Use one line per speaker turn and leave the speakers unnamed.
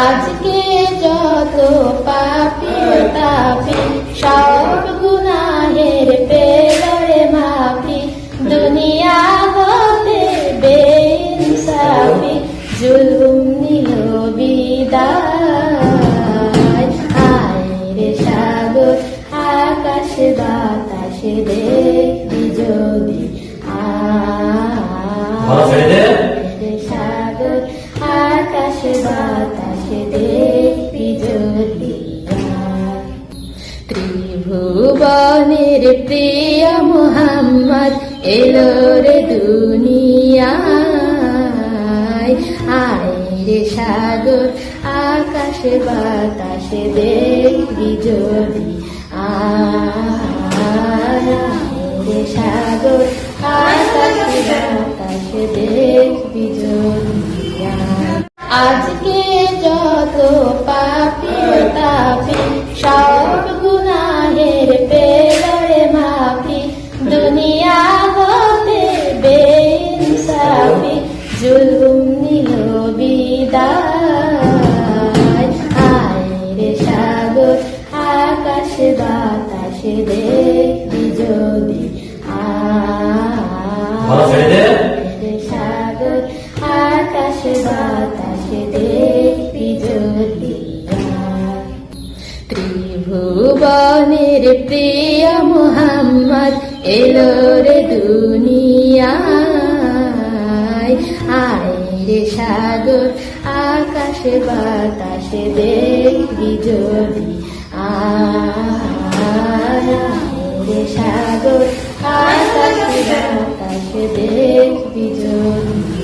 আজকে যত পাপী তাপী সব গুনাহের পেলরে মাফি, দুনিয়া হতে বেইনসাফি জুলুম নিল বিদায়। আয় রে সাগর আকাশ বাতাসে দেখবি যদি, আয় রে সাগর আকাশ বাতাসে দেখবি যদি। ত্রিভুবনের প্রিয় মুহাম্মদ এলো রে দুনিয়ায়। আয় রে সাগর আকাশ বাতাসে দেখবি যদি, আয় রে সাগর আকাশ বাতাসে দেখবি যদি। আজকে যত পাপী তাপী সব গুনাহের পেলরে মাফি, দুনিয়া হতে বেইনসাফি জুলুম নিল বিদায়। আয় রে সাগর আকাশ বাতাসে দেখবি যদি, আয় রে সাগর আকাশ বাতাসে দেখবি যদি। ত্রিভুবনের প্রিয় মুহাম্মদ এলো রে দুনিয়ায়। আয় রে সাগর আকাশ বাতাসে দেখবি যদি, আয় রে সাগর আকাশ বাতাসে দেখবি যদি।